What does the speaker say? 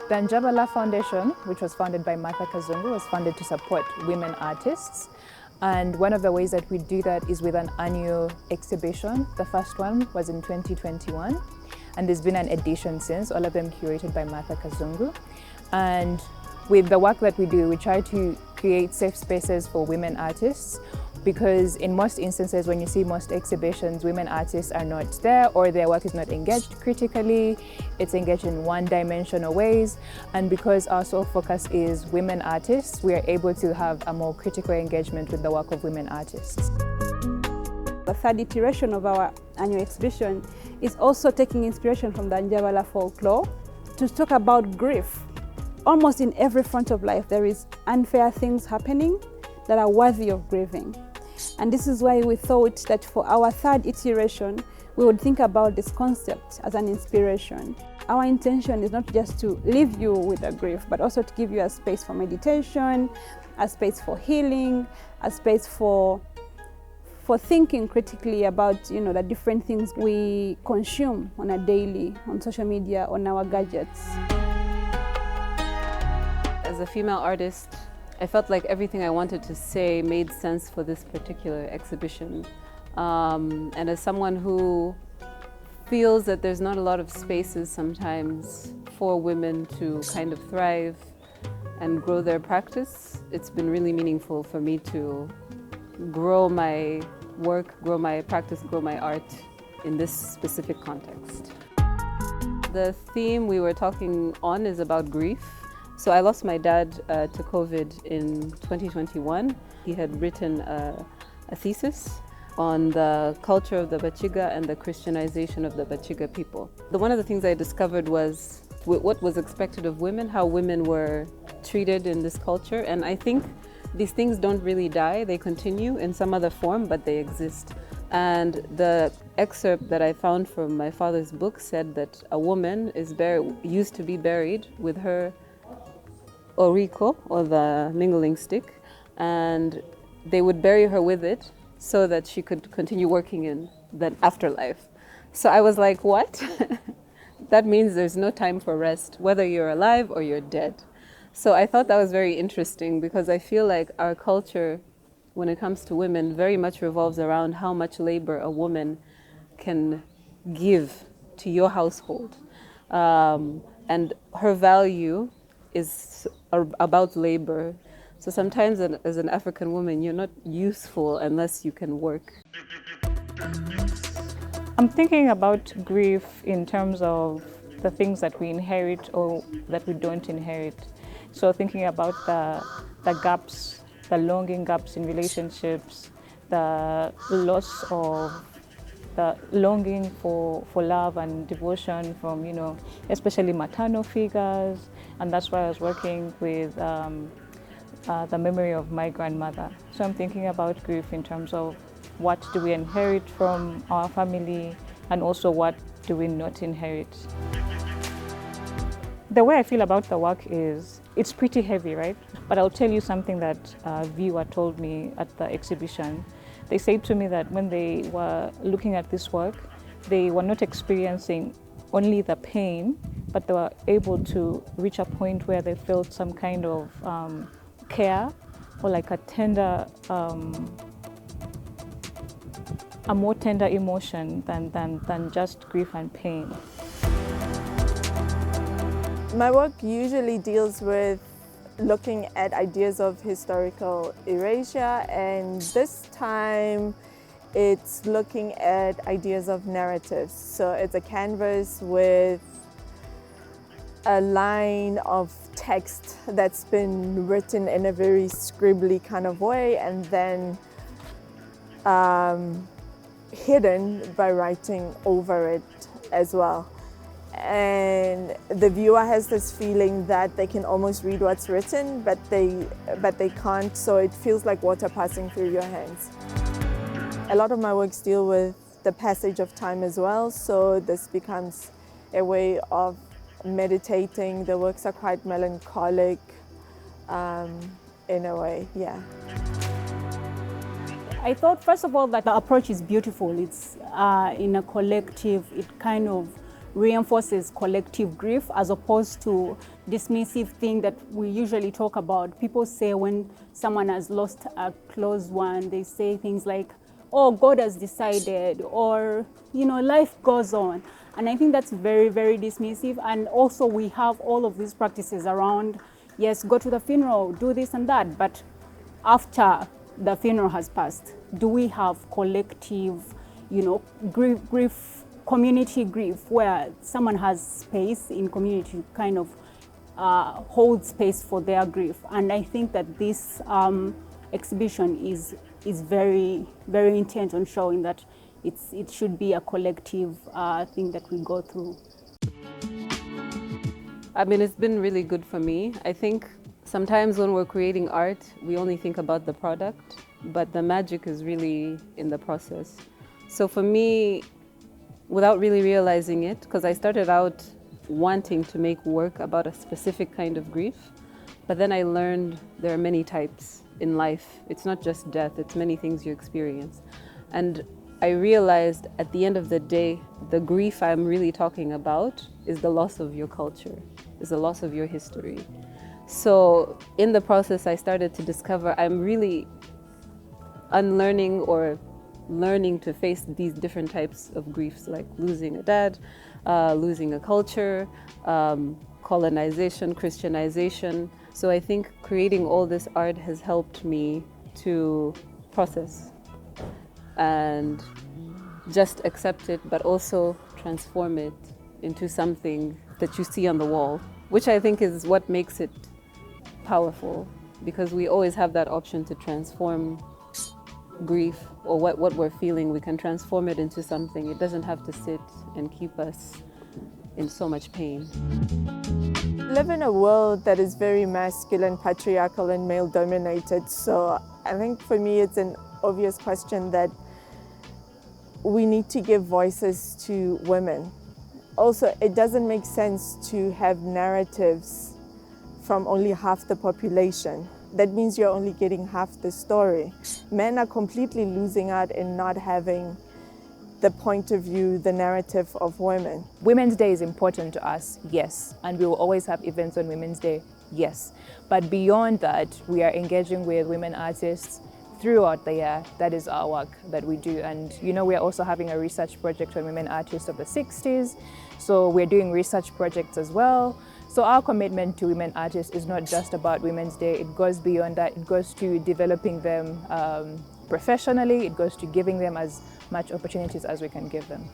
The Njabala Foundation, which was founded by Martha Kazungu, was founded to support women artists. And one of the ways that we do that is with an annual exhibition. The first one was in 2021, and there's been an edition since, all of them curated by Martha Kazungu. And with the work that we do, we try to create safe spaces for women artists, because in most instances, when you see most exhibitions, women artists are not there, or their work is not engaged critically, it's engaged in one-dimensional ways. And because our sole focus is women artists, we are able to have a more critical engagement with the work of women artists. The third iteration of our annual exhibition is also taking inspiration from the Njabala folklore to talk about grief. Almost in every front of life, there is unfair things happening that are worthy of grieving. And this is why we thought that for our third iteration, we would think about this concept as an inspiration. Our intention is not just to leave you with a grief, but also to give you a space for meditation, a space for healing, a space for thinking critically about, the different things we consume on a daily, on social media, on our gadgets. As a female artist, I felt like everything I wanted to say made sense for this particular exhibition. And as someone who feels that there's not a lot of spaces sometimes for women to kind of thrive and grow their practice, it's been really meaningful for me to grow my work, grow my practice, grow my art in this specific context. The theme we were talking on is about grief. So I lost my dad to COVID in 2021. He had written a thesis on the culture of the Bachiga and the Christianization of the Bachiga people. One of the things I discovered was what was expected of women, how women were treated in this culture. And I think these things don't really die, they continue in some other form, but they exist. And the excerpt that I found from my father's book said that a woman used to be buried with her oriko, or the mingling stick, and they would bury her with it so that she could continue working in the afterlife. So I was like, what? That means there's no time for rest, whether you're alive or you're dead. So I thought that was very interesting, because I feel like our culture, when it comes to women, very much revolves around how much labor a woman can give to your household. And her value is about labor. So sometimes as an African woman, you're not useful unless you can work. I'm thinking about grief in terms of the things that we inherit or that we don't inherit. So thinking about the gaps, the longing gaps in relationships, the loss of the longing for love and devotion from, especially maternal figures. And that's why I was working with the memory of my grandmother. So I'm thinking about grief in terms of what do we inherit from our family, and also what do we not inherit. The way I feel about the work is, it's pretty heavy, right? But I'll tell you something that a viewer told me at the exhibition. They said to me that when they were looking at this work, they were not experiencing only the pain, but they were able to reach a point where they felt some kind of care, or like a tender, a more tender emotion than just grief and pain. My work usually deals with looking at ideas of historical erasure, and this time it's looking at ideas of narratives. So it's a canvas with a line of text that's been written in a very scribbly kind of way, and then hidden by writing over it as well. And the viewer has this feeling that they can almost read what's written, but they can't, so it feels like water passing through your hands. A lot of my works deal with the passage of time as well, so this becomes a way of meditating. The works are quite melancholic in a way, yeah. I thought, first of all, that the approach is beautiful. It's in a collective, it kind of reinforces collective grief as opposed to dismissive thing that we usually talk about. People say when someone has lost a close one, they say things like, oh, God has decided, or, you know, life goes on. And I think that's very, very dismissive. And also we have all of these practices around, yes, go to the funeral, do this and that, but after the funeral has passed, do we have collective, you know, grief, community grief, where someone has space in community to kind of hold space for their grief? And I think that this exhibition is very, very intent on showing that it should be a collective thing that we go through. I mean, it's been really good for me. I think sometimes when we're creating art, we only think about the product, but the magic is really in the process. So for me, without really realizing it, because I started out wanting to make work about a specific kind of grief, but then I learned there are many types in life. It's not just death, it's many things you experience. And I realized at the end of the day, the grief I'm really talking about is the loss of your culture, is the loss of your history. So in the process, I started to discover I'm really unlearning or learning to face these different types of griefs, like losing a dad, losing a culture, colonization, Christianization. So I think creating all this art has helped me to process and just accept it, but also transform it into something that you see on the wall, which I think is what makes it powerful, because we always have that option to transform grief or what we're feeling. We can transform it into something. It doesn't have to sit and keep us in so much pain. We live in a world that is very masculine, patriarchal and male dominated. So I think for me it's an obvious question that we need to give voices to women. Also, it doesn't make sense to have narratives from only half the population. That means you're only getting half the story. Men are completely losing out in not having the point of view, the narrative of women. Women's Day is important to us, yes, and we will always have events on Women's Day, yes. But beyond that, we are engaging with women artists throughout the year. That is our work that we do. And you know, we're also having a research project on women artists of the 60s. So we're doing research projects as well. So our commitment to women artists is not just about Women's Day. It goes beyond that. It goes to developing them professionally. It goes to giving them as much opportunities as we can give them.